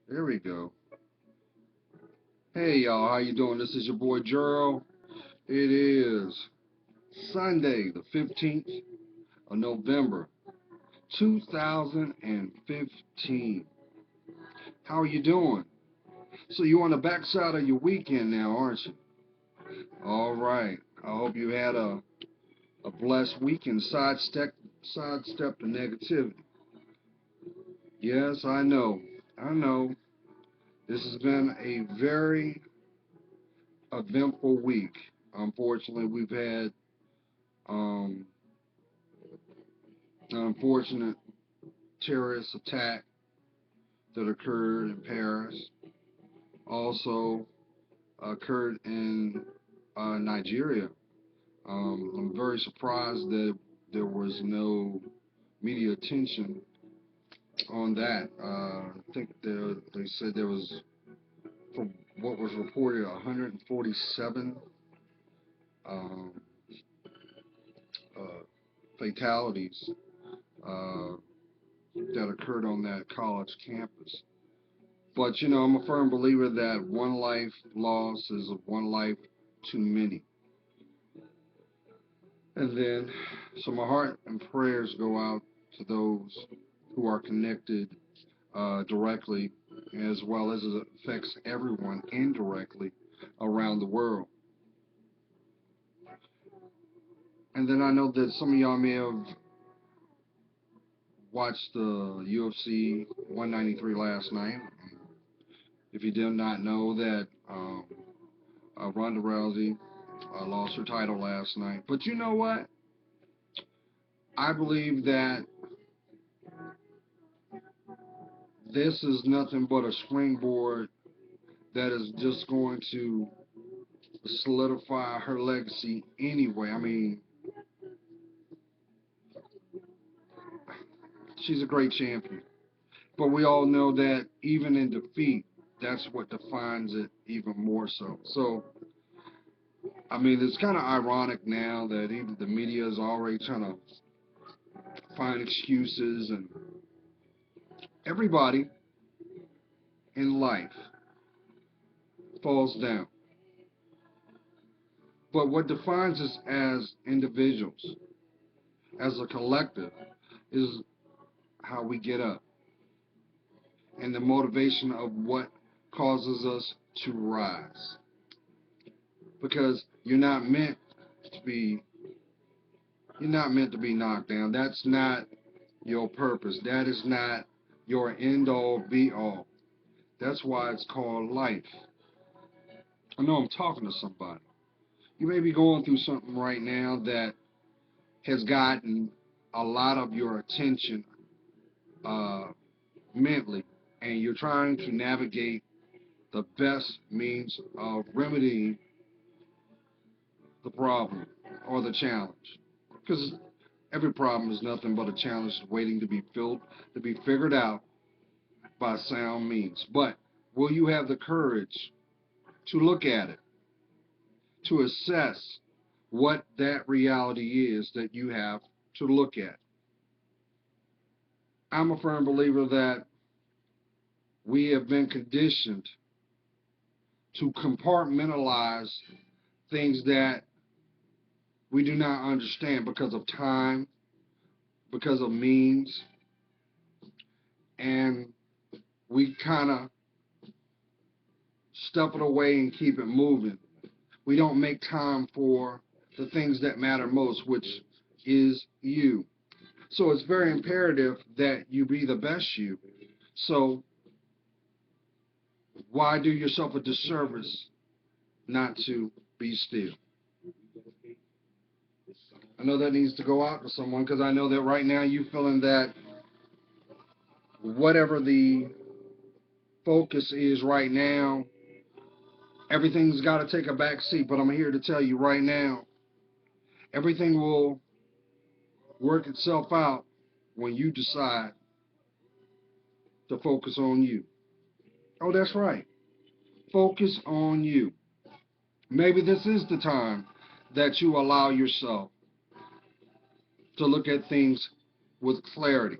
There we go. Hey y'all, how you doing? This is your boy Gerald. It is Sunday, the 15th of November, 2015. How are you doing? So you on the backside of your weekend now, aren't you? All right. I hope you had a blessed weekend. Sidestep the negativity. Yes, I know. I know. This has been a very eventful week. Unfortunately, we've had um, an unfortunate terrorist attack that occurred in Paris. Also occurred in Nigeria. I'm very surprised that there was no media attention on that. I think they said there was, from what was reported, 147 um, uh, fatalities uh, that occurred on that college campus. But I'm a firm believer that one life lost is one life too many. And then, so my heart and prayers go out to those who are connected directly, as well as it affects everyone indirectly around the world. And then I know that some of y'all may have watched the UFC 193 last night. If you did not know that Ronda Rousey lost her title last night. But you know what? I believe that this is nothing but a springboard that is just going to solidify her legacy anyway. I mean, she's a great champion. But we all know that even in defeat, that's what defines it even more so. So, I mean, it's kind of ironic now that even the media is already trying to find excuses, and everybody in life falls down. But what defines us as individuals, as a collective, is how we get up and the motivation of what causes us to rise. Because to be you're not meant to be knocked down. That's not your purpose. That is not your end all be all. That's why it's called life. I know I'm talking to somebody. You may be going through something right now that has gotten a lot of your attention uh, mentally, and you're trying to navigate the best means of remedying the problem or the challenge. Because every problem is nothing but a challenge waiting to be figured out by sound means. But will you have the courage to look at it, to assess what that reality is that you have to look at? I'm a firm believer that we have been conditioned to compartmentalize things that we do not understand because of time, because of means, and we kind of stuff it away and keep it moving. We don't make time for the things that matter most, which is you. So it's very imperative that you be the best you. So why do yourself a disservice not to be still? I know that needs to go out to someone, because I know that right now you feeling that whatever the focus is right now, everything's got to take a back seat. But I'm here to tell you right now, everything will work itself out when you decide to focus on you. Oh, that's right. Focus on you. Maybe this is the time that you allow yourself to look at things with clarity.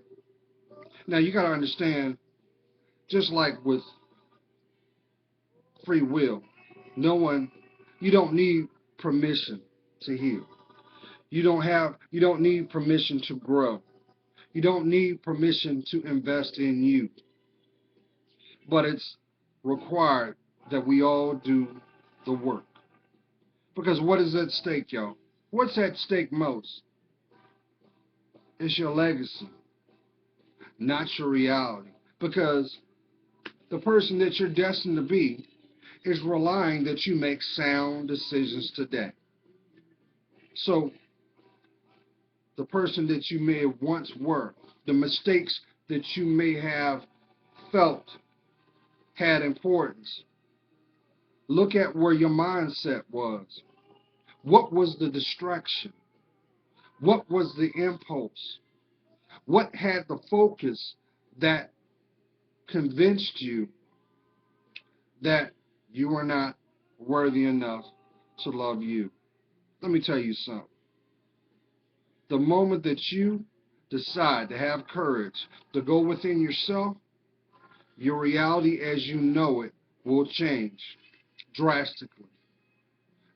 Now, you got to understand Just like with free will, you don't need permission to heal. You don't need permission to grow. You don't need permission to invest in you. But it's required that we all do the work. Because what is at stake, y'all? What's at stake most? It's your legacy, not your reality. Because the person that you're destined to be is relying that you make sound decisions today. So the person that you may have once were, the mistakes that you may have felt had importance, look at where your mindset was. What was the distraction? What was the impulse? What had the focus that convinced you that you were not worthy enough to love you? Let me tell you something. The moment that you decide to have courage to go within yourself, your reality as you know it will change drastically.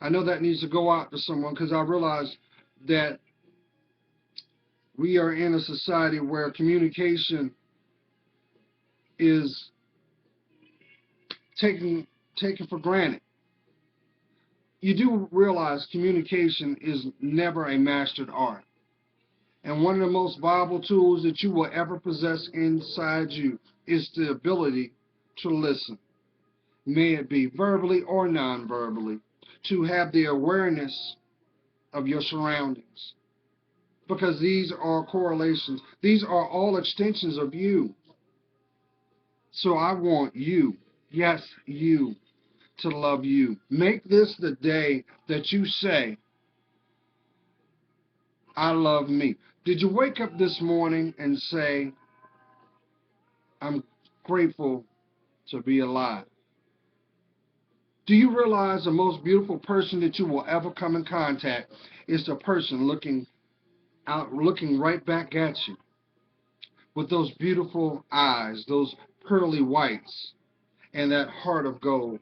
I know that needs to go out to someone because I realize that we are in a society where communication is taken for granted. You do realize communication is never a mastered art. And one of the most valuable tools that you will ever possess inside you is the ability to listen, may it be verbally or non-verbally, to have the awareness of your surroundings. Because these are correlations. These are all extensions of you. So I want you, yes, you, to love you. Make this the day that you say, I love me. Did you wake up this morning and say, I'm grateful to be alive? Do you realize the most beautiful person that you will ever come in contact is the person looking right back at you with those beautiful eyes, those pearly whites, and that heart of gold?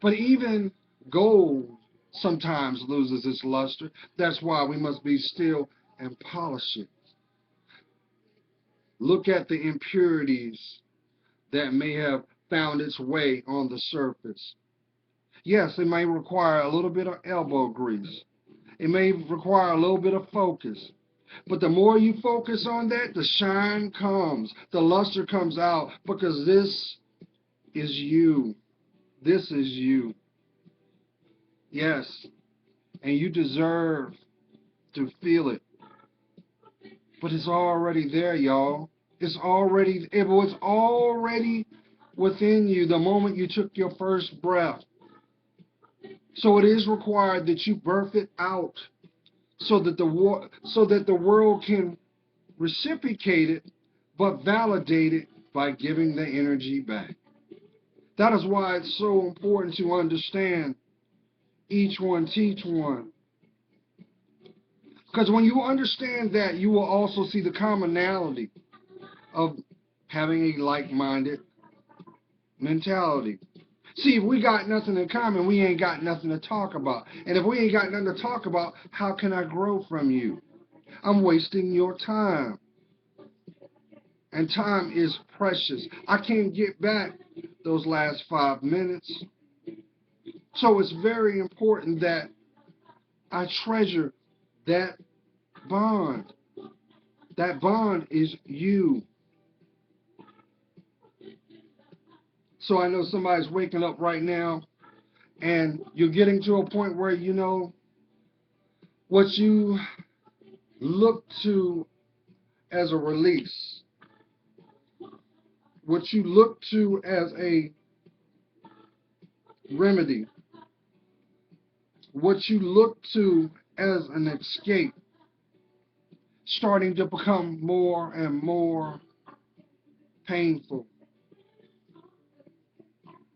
But even gold sometimes loses its luster. That's why we must be still and polish it. Look at the impurities that may have found its way on the surface. Yes, it may require a little bit of elbow grease. It may require a little bit of focus. But the more you focus on that, the shine comes, the luster comes out, because this is you. This is you. Yes, and you deserve to feel it. But it's already there, y'all. It was already within you the moment you took your first breath. So it is required that you birth it out so that the world can reciprocate it, but validate it by giving the energy back. That is why it's so important to understand each one teach one. Because when you understand that, you will also see the commonality of having a like-minded mentality. See, if we got nothing in common, we ain't got nothing to talk about. And if we ain't got nothing to talk about, how can I grow from you? I'm wasting your time. And time is precious. I can't get back those last 5 minutes. So it's very important that I treasure that bond. That bond is you. So I know somebody's waking up right now and you're getting to a point where you know what you look to as a release, what you look to as a remedy, what you look to as an escape, starting to become more and more painful.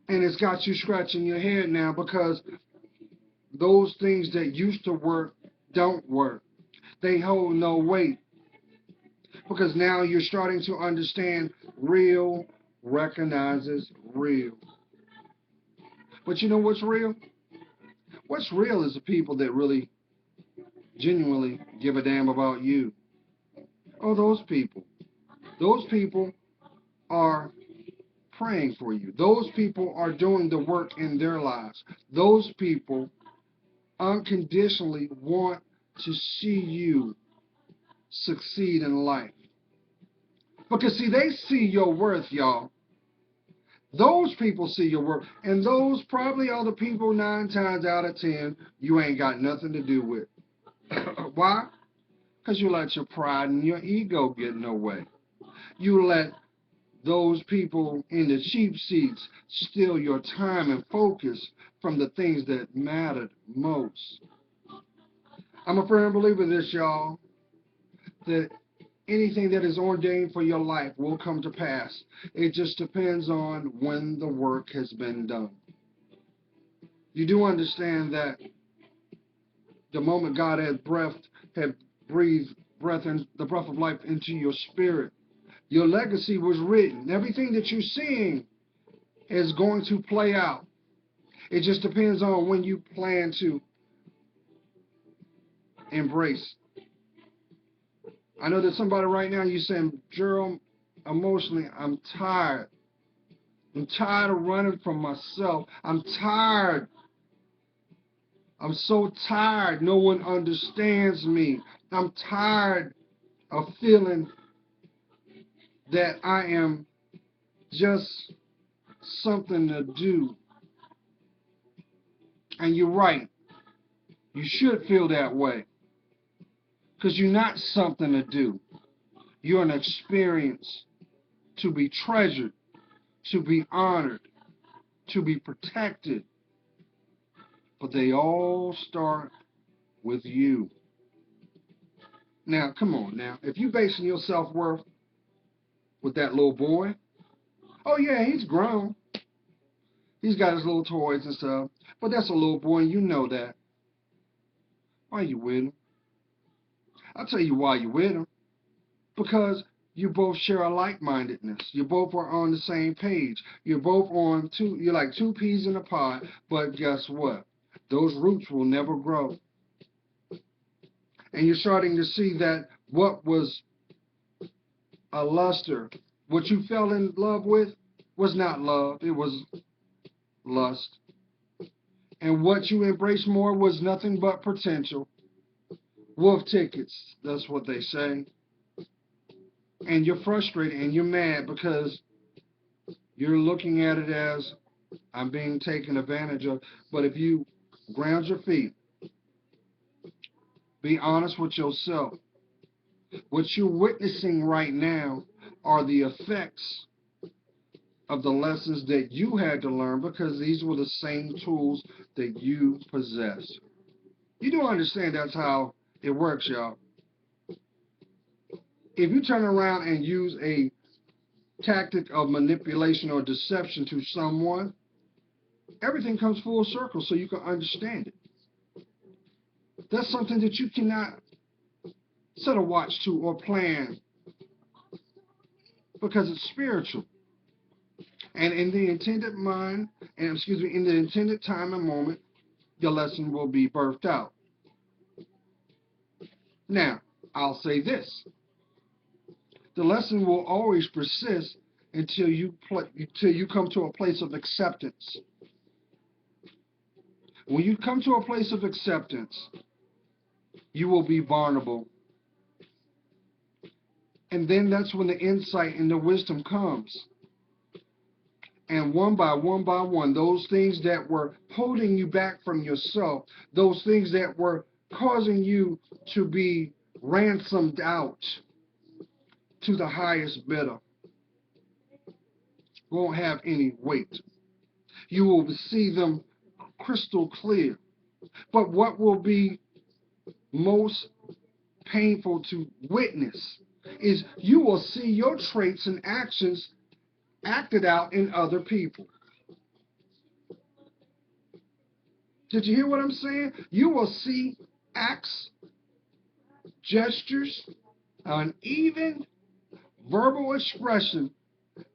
And it's got you scratching your head now because those things that used to work don't work. They hold no weight because now you're starting to understand real recognizes real. But you know what's real? What's real is the people that really genuinely give a damn about you. Oh, those people. Those people are praying for you. Those people are doing the work in their lives. Those people unconditionally want to see you succeed in life. Because, see, they see your worth, y'all. Those people see your worth. And those probably are the people 9 times out of 10 you ain't got nothing to do with. Why? Because you let your pride and your ego get in the way. You let those people in the cheap seats steal your time and focus from the things that mattered most. I'm a firm believer in this, y'all, that anything that is ordained for your life will come to pass. It just depends on when the work has been done. You do understand that the moment God had breathed breath and the breath of life into your spirit, your legacy was written. Everything that you're seeing is going to play out. It just depends on when you plan to embrace. I know that somebody right now, you're saying, Gerald, emotionally, I'm tired. I'm tired of running from myself. I'm tired. I'm so tired. No one understands me. I'm tired of feeling that I am just something to do. And you're right. You should feel that way. Because you're not something to do. You're an experience to be treasured, to be honored, to be protected. But they all start with you. Now, come on now. If you're basing your self-worth with that little boy, oh yeah, he's grown. He's got his little toys and stuff. But that's a little boy, and you know that. Why are you with him? I'll tell you why you're with him. Because you both share a like-mindedness. You both are on the same page. You're both on you're like two peas in a pod, but guess what? Those roots will never grow. And you're starting to see that what was a luster, what you fell in love with, was not love. It was lust. And what you embraced more was nothing but potential. Wolf tickets, that's what they say. And you're frustrated and you're mad because you're looking at it as I'm being taken advantage of. But if you ground your feet, be honest with yourself. What you're witnessing right now are the effects of the lessons that you had to learn, because these were the same tools that you possess. You do understand that's how it works, y'all. If you turn around and use a tactic of manipulation or deception to someone, everything comes full circle so you can understand it. That's something that you cannot set a watch to or plan, because it's spiritual. And in the intended in the intended time and moment, your lesson will be birthed out. Now, I'll say this. The lesson will always persist until you come to a place of acceptance. When you come to a place of acceptance, you will be vulnerable. And then that's when the insight and the wisdom comes. And one by one, those things that were holding you back from yourself, those things that were causing you to be ransomed out to the highest bidder, won't have any weight. You will see them crystal clear. But what will be most painful to witness is you will see your traits and actions acted out in other people. Did you hear what I'm saying? You will see acts, gestures, an even verbal expression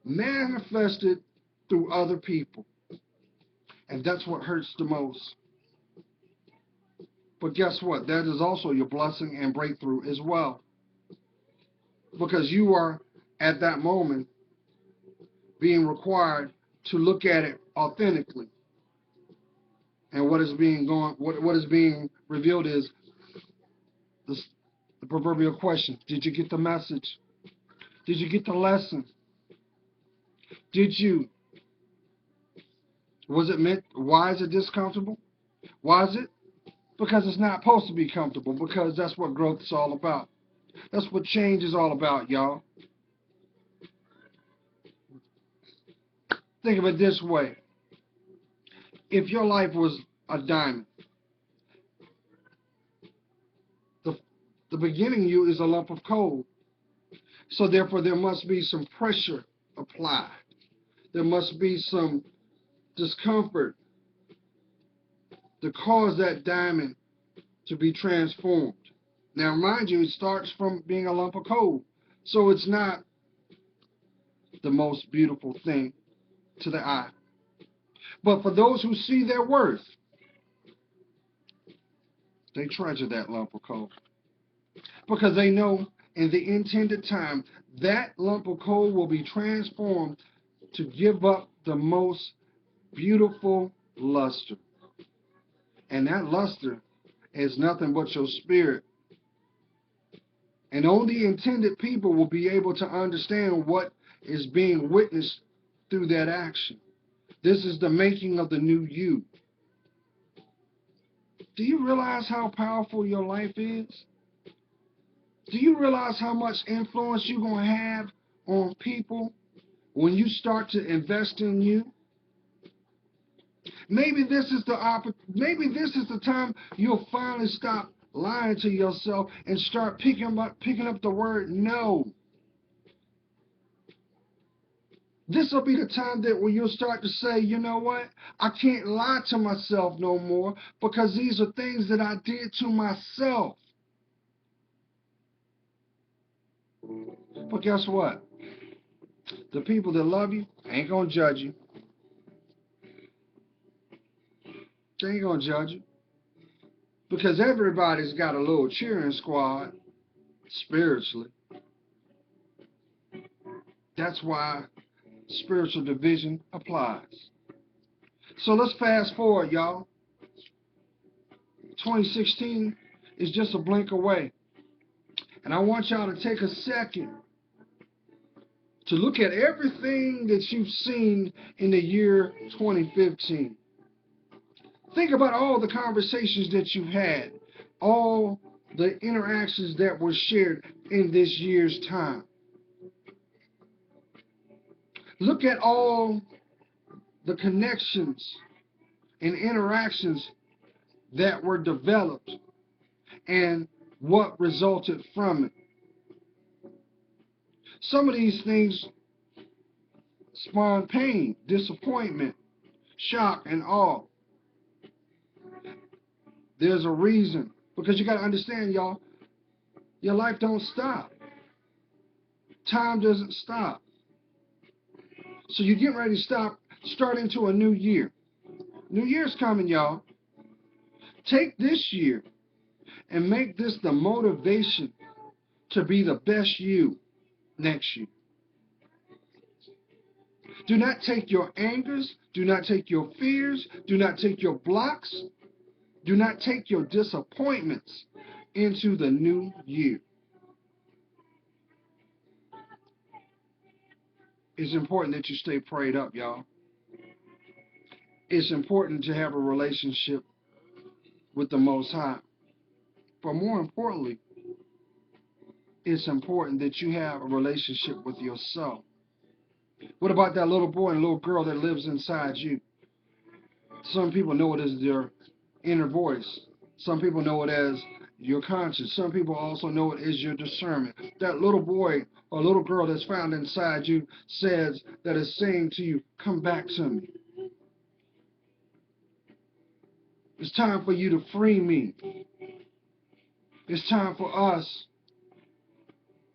manifested through other people. And that's what hurts the most. But guess what? That is also your blessing and breakthrough as well. Because you are at that moment being required to look at it authentically. And what is being revealed is this, the proverbial question. Did you get the message? Did you get the lesson? Was it meant? Why is it discomfortable? Why is it? Because it's not supposed to be comfortable, because that's what growth is all about. That's what change is all about, y'all. Think of it this way. If your life was a diamond, the beginning of you is a lump of coal. So therefore there must be some pressure applied. There must be some discomfort to cause that diamond to be transformed. Now mind you, it starts from being a lump of coal. So it's not the most beautiful thing to the eye. But for those who see their worth, they treasure that lump of coal. Because they know in the intended time, that lump of coal will be transformed to give up the most beautiful luster. And that luster is nothing but your spirit. And only intended people will be able to understand what is being witnessed through that action. This is the making of the new you. Do you realize how powerful your life is? Do you realize how much influence you're going to have on people when you start to invest in you? Maybe this is the time you'll finally stop lying to yourself and start picking up the word no. This will be the time that when you'll start to say, you know what? I can't lie to myself no more, because these are things that I did to myself. But guess what? The people that love you ain't going to judge you. They ain't going to judge you. Because everybody's got a little cheering squad spiritually. That's why spiritual division applies. So let's fast forward, y'all. 2016 is just a blink away. And I want y'all to take a second to look at everything that you've seen in the year 2015. Think about all the conversations that you've had, all the interactions that were shared in this year's time. Look at all the connections and interactions that were developed and what resulted from it. Some of these things spawn pain, disappointment, shock, and awe. There's a reason, because you got to understand, y'all, your life don't stop. Time doesn't stop. So you're getting ready to start into a new year. New Year's coming, y'all. Take this year and make this the motivation to be the best you next year. Do not take your angers, do not take your fears, do not take your blocks, do not take your disappointments into the new year. It's important that you stay prayed up, y'all. It's important to have a relationship with the Most High. But more importantly, it's important that you have a relationship with yourself. What about that little boy and little girl that lives inside you? Some people know it as their inner voice. Some people know it as your conscience. Some people also know it as your discernment. That little boy or little girl that's found inside you says that it's saying to you, come back to me. It's time for you to free me. It's time for us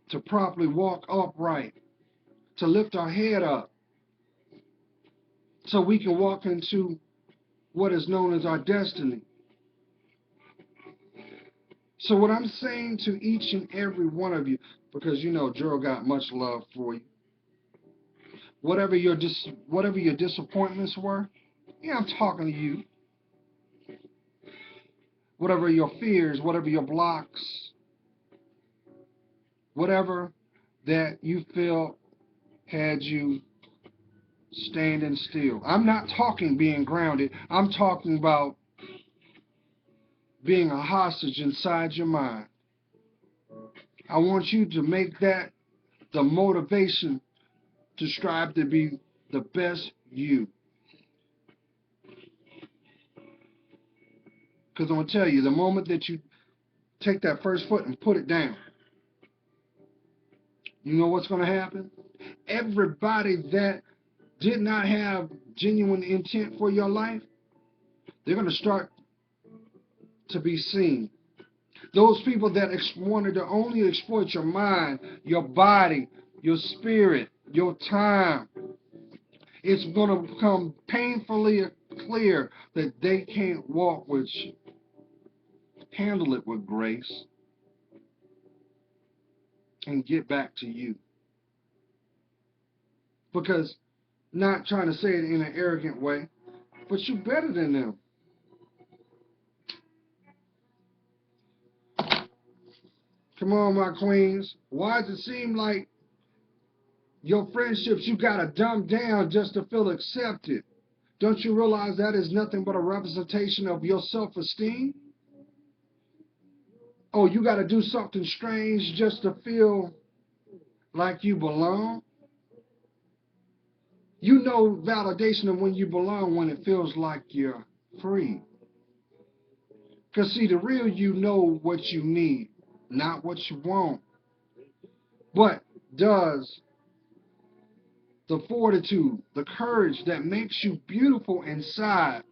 to properly walk upright to lift our head up so we can walk into what is known as our destiny. So what I'm saying to each and every one of you, because you know Gerald got much love for you. Whatever your disappointments were, yeah, I'm talking to you. Whatever your fears, whatever your blocks, whatever that you feel had you standing still. I'm not talking being grounded. I'm talking about being a hostage inside your mind. I want you to make that the motivation to strive to be the best you. Because I'm going to tell you, the moment that you take that first foot and put it down, you know what's going to happen? Everybody that did not have genuine intent for your life, they're going to start to be seen. Those people that wanted to only exploit your mind, your body, your spirit, your time, it's going to become painfully clear that they can't walk with you. Handle it with grace and get back to you. Because, not trying to say it in an arrogant way, but you're better than them. Come on, my queens. Why does it seem like your friendships you gotta dumb down just to feel accepted? Don't you realize that is nothing but a representation of your self-esteem? Oh, you gotta do something strange just to feel like you belong? You know validation of when you belong when it feels like you're free. Because see, the real you know what you need, not what you want. But does the fortitude, the courage that makes you beautiful inside,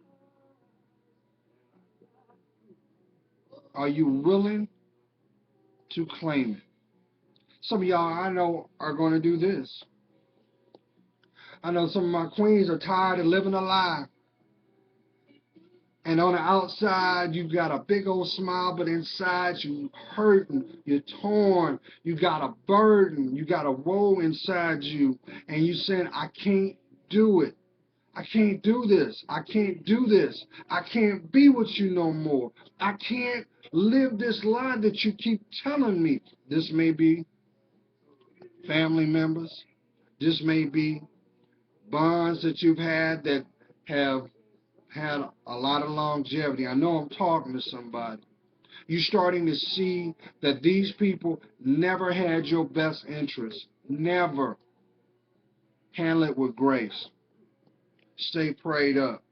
are you willing to claim it? Some of y'all I know are going to do this. I know some of my queens are tired of living a lie. And on the outside, you got a big old smile, but inside you hurting, you're torn, you got a burden, you got a woe inside you, and you saying, I can't do it. I can't do this. I can't do this. I can't be with you no more. I can't live this lie that you keep telling me. This may be family members. This may be bonds that you've had that have had a lot of longevity. I know I'm talking to somebody. You're starting to see that these people never had your best interest. Never. Handle it with grace. Stay prayed up.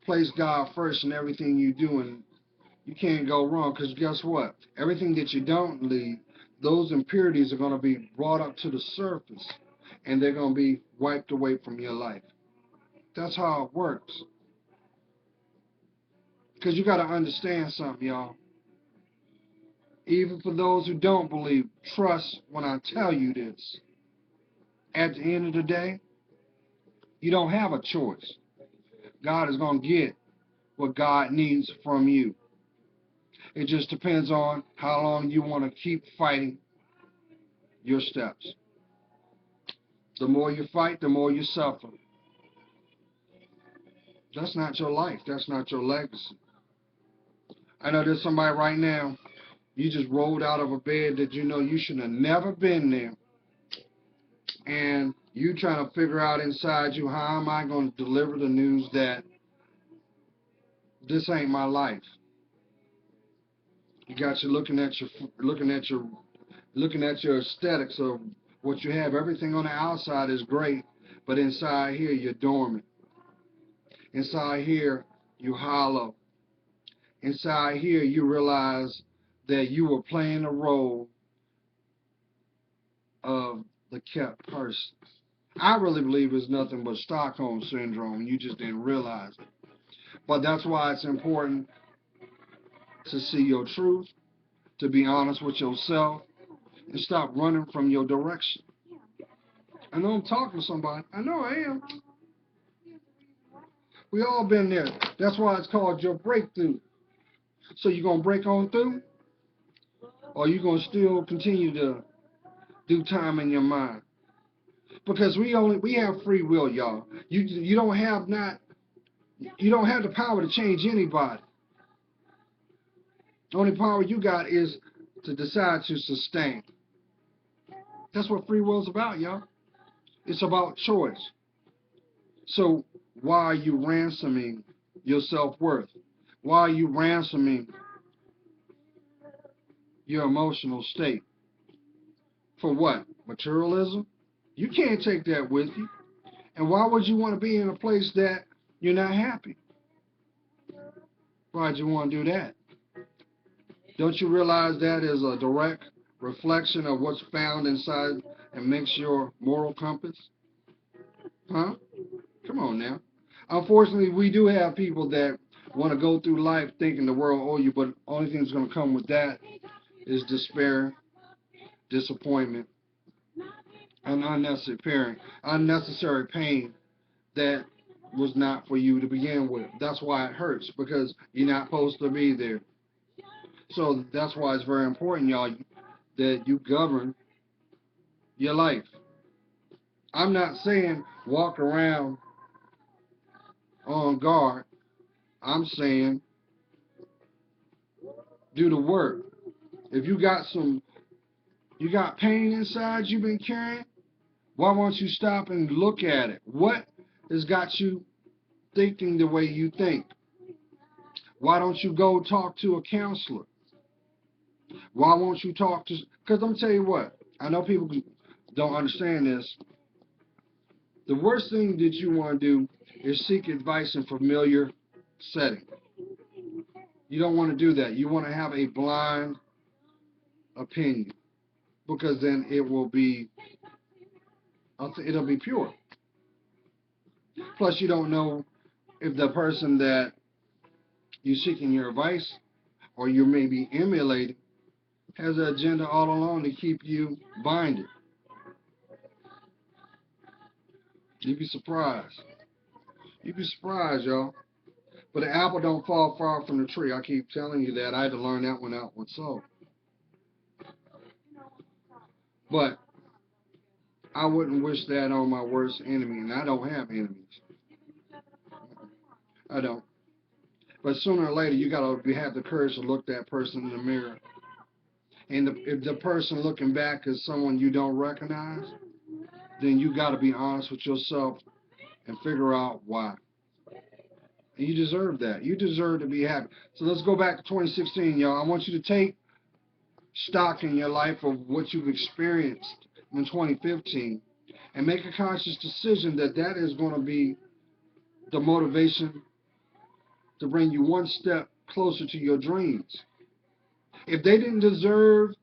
Place God first in everything you do, and you can't go wrong, because guess what? Everything that you don't leave, those impurities are going to be brought up to the surface, and they're going to be wiped away from your life. That's how it works. Because you got to understand something, y'all. Even for those who don't believe, trust when I tell you this. At the end of the day, you don't have a choice. God is going to get what God needs from you. It just depends on how long you want to keep fighting your steps. The more you fight, the more you suffer. That's not your life. That's not your legacy. I know there's somebody right now, you just rolled out of a bed that you know you should have never been there. And you trying to figure out inside you, how am I going to deliver the news that this ain't my life? You got you looking at your aesthetics of what you have. Everything on the outside is great, but inside here you're dormant. Inside here you hollow. Inside here you realize that you were playing the role of the kept person. I really believe it's nothing but Stockholm syndrome. You just didn't realize it. But that's why it's important to see your truth, to be honest with yourself, and stop running from your direction. I know I'm talking to somebody. I know I am. We all been there. That's why it's called your breakthrough. So you gonna break on through, or you gonna still continue to do time in your mind? Because we have free will, y'all. You don't have the power to change anybody. The only power you got is to decide to sustain. That's what free will is about, y'all. It's about choice. So why are you ransoming your self-worth? Why are you ransoming your emotional state? For what? Materialism? You can't take that with you. And why would you want to be in a place that you're not happy? Why'd you want to do that? Don't you realize that is a direct reflection of what's found inside and makes your moral compass? Huh? Come on now. Unfortunately, we do have people that want to go through life thinking the world owe you, but the only thing that's going to come with that is despair, disappointment, and unnecessary pain that was not for you to begin with. That's why it hurts, because you're not supposed to be there. So that's why it's very important, y'all, that you govern your life. I'm not saying walk around on guard. I'm saying do the work. If you got pain inside you've been carrying, why won't you stop and look at it? What has got you thinking the way you think? Why don't you go talk to a counselor? Why won't you talk to... Because I'm tell you what, I know people don't understand this. The worst thing that you want to do is seek advice in familiar setting. You don't want to do that. You want to have a blind opinion, because then it'll be pure. Plus, you don't know if the person that you're seeking your advice or you may be emulating has an agenda all along to keep you binded. You'd be surprised. You'd be surprised, y'all. But the apple don't fall far from the tree. I keep telling you that. I had to learn that one out myself. But I wouldn't wish that on my worst enemy, and I don't have enemies. I don't. But sooner or later, you gotta have the courage to look that person in the mirror. And if the person looking back is someone you don't recognize, then you gotta be honest with yourself and figure out why. And you deserve that. You deserve to be happy. So let's go back to 2016, y'all. I want you to take stock in your life of what you've experienced in 2015 and make a conscious decision that that is going to be the motivation to bring you one step closer to your dreams. If they didn't deserve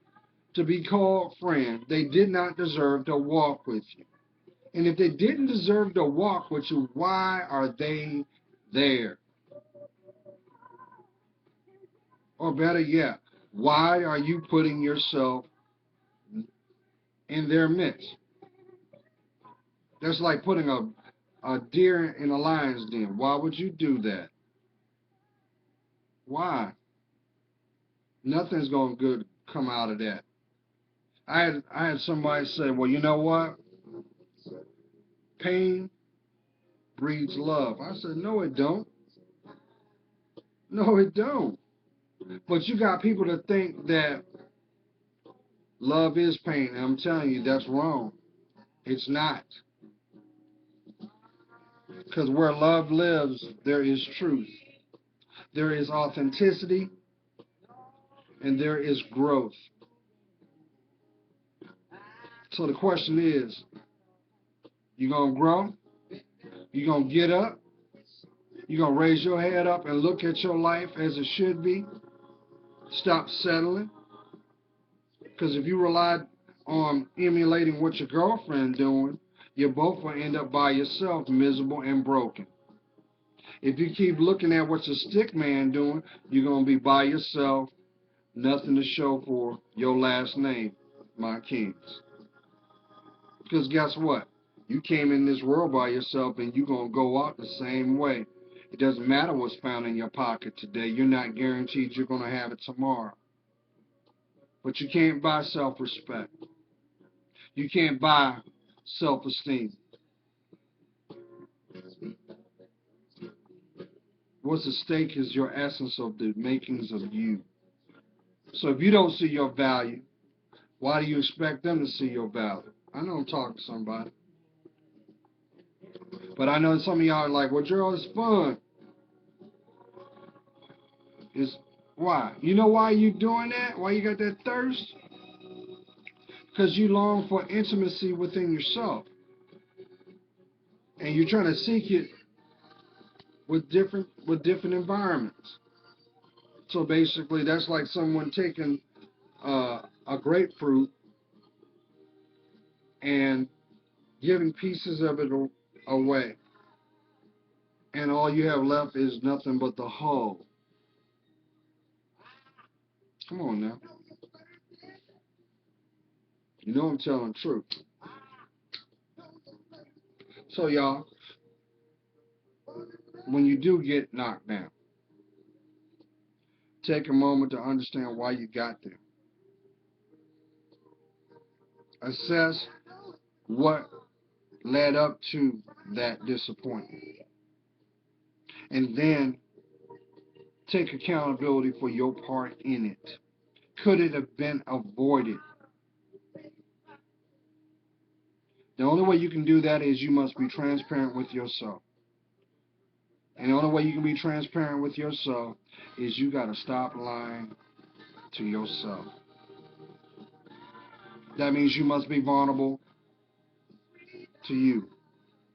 to be called friend, they did not deserve to walk with you. And if they didn't deserve to walk with you, why are they there? Or better yet, why are you putting yourself in their midst? That's like putting a deer in a lion's den. Why would you do that? Why? Nothing's going to good come out of that. I had somebody say, well, you know what? Pain breeds love. I said, no, it don't. No, it don't. But you got people that think that love is pain. And I'm telling you, that's wrong. It's not. Because where love lives, there is truth. There is authenticity. And there is growth. So the question is, you going to grow? You going to get up? You going to raise your head up and look at your life as it should be? Stop settling. Because if you relied on emulating what your girlfriend doing, you both will end up by yourself, miserable and broken. If you keep looking at what your stick man doing, you're going to be by yourself, nothing to show for your last name, my kings. Because guess what? You came in this world by yourself, and you're going to go out the same way. It doesn't matter what's found in your pocket today. You're not guaranteed you're going to have it tomorrow. But you can't buy self-respect. You can't buy self-esteem. What's at stake is your essence of the makings of you. So if you don't see your value, why do you expect them to see your value? I know I'm talking to somebody. But I know some of y'all are like, well, Gerald, it's fun. It's why? You know why you doing that? Why you got that thirst? Because you long for intimacy within yourself. And you're trying to seek it with different environments. So basically that's like someone taking a grapefruit and giving pieces of it away. And all you have left is nothing but the hull. Come on now. You know I'm telling the truth. So y'all, when you do get knocked down, take a moment to understand why you got there. Assess what led up to that disappointment. And then take accountability for your part in it. Could it have been avoided? The only way you can do that is you must be transparent with yourself. And the only way you can be transparent with yourself is you got to stop lying to yourself. That means you must be vulnerable to you,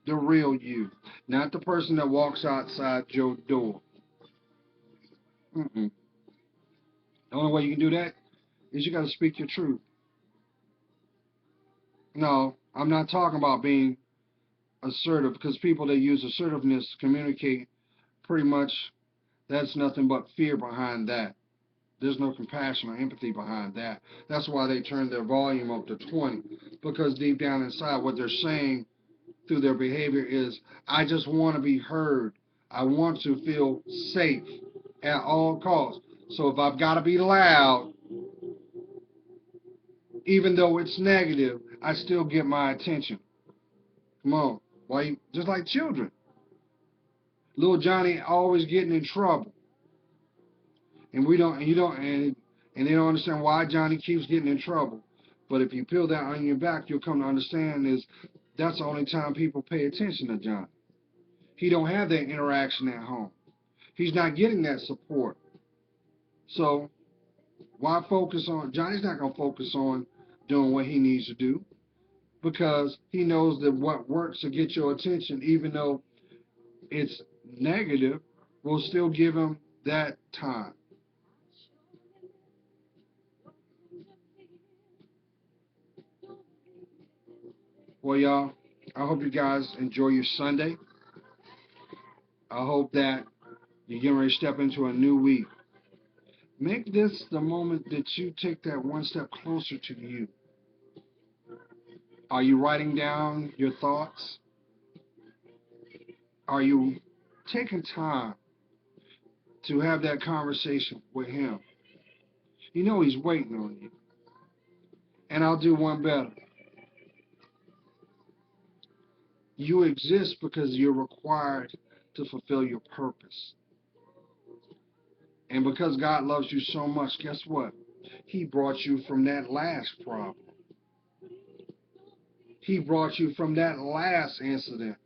the real you, not the person that walks outside your door. Mm-mm. The only way you can do that is you got to speak your truth. No, I'm not talking about being assertive, because people that use assertiveness to communicate, pretty much that's nothing but fear behind that. There's no compassion or empathy behind that. That's why they turn their volume up to 20, because deep down inside what they're saying through their behavior is, I just want to be heard. I want to feel safe at all costs. So if I've got to be loud, even though it's negative, I still get my attention. Come on. Why you, just like children. Little Johnny always getting in trouble. And we don't, and you don't, and they don't understand why Johnny keeps getting in trouble. But if you peel that onion back, you'll come to understand is that's the only time people pay attention to Johnny. He don't have that interaction at home. He's not getting that support. So why focus on, Johnny's not going to focus on doing what he needs to do, because he knows that what works to get your attention, even though it's negative, will still give him that time. Well, y'all, I hope you guys enjoy your Sunday. I hope that you're getting ready to step into a new week. Make this the moment that you take that one step closer to you. Are you writing down your thoughts? Are you taking time to have that conversation with him? You know he's waiting on you. And I'll do one better. You exist because you're required to fulfill your purpose. And because God loves you so much, guess what? He brought you from that last problem. He brought you from that last incident.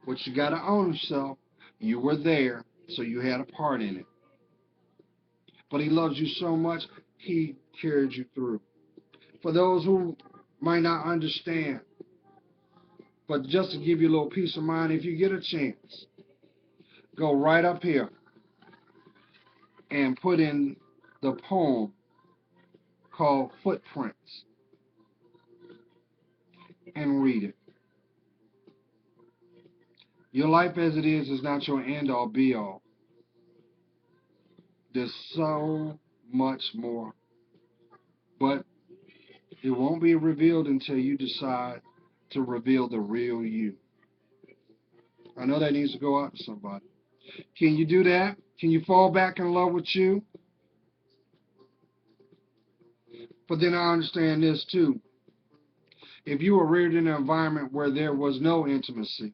But you got to own yourself. You were there, so you had a part in it. But he loves you so much, he carried you through. For those who might not understand, but just to give you a little peace of mind, if you get a chance, go right up here and put in the poem called Footprints and read it. Your life as it is not your end all be all. There's so much more, but it won't be revealed until you decide to reveal the real you. I know that needs to go out to somebody. Can you do that? Can you fall back in love with you? But then I understand this too. If you were reared in an environment where there was no intimacy,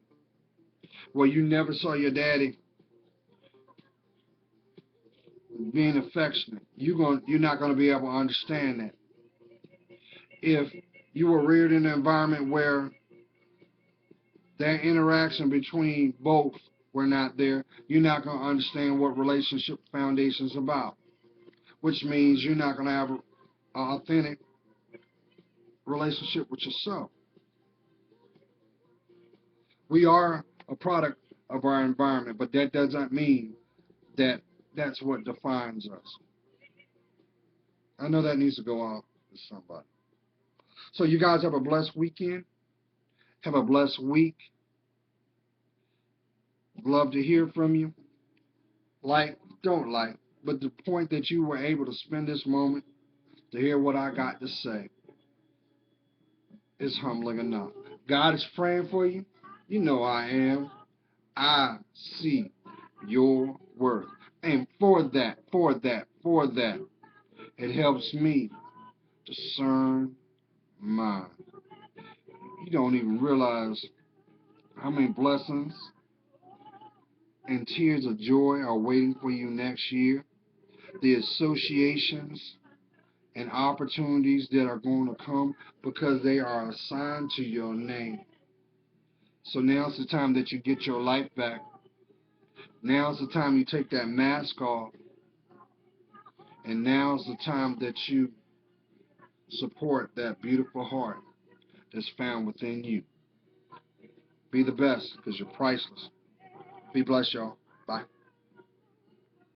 where you never saw your daddy being affectionate, you're not going to be able to understand that. If you were reared in an environment where that interaction between both were not there, you're not going to understand what relationship foundation is about, which means you're not going to have an authentic relationship with yourself. We are a product of our environment, but that doesn't mean that that's what defines us. I know that needs to go out to somebody. So you guys have a blessed weekend. Have a blessed week. Love to hear from you. Like, don't like, but the point that you were able to spend this moment to hear what I got to say is humbling enough. God is praying for you. You know I am. I see your worth. And for that, it helps me discern mine. You don't even realize how many blessings and tears of joy are waiting for you next year. The associations and opportunities that are going to come because they are assigned to your name. So now's the time that you get your life back. Now's the time you take that mask off. And now's the time that you support that beautiful heart that's found within you. Be the best because you're priceless. Be blessed, y'all. Bye.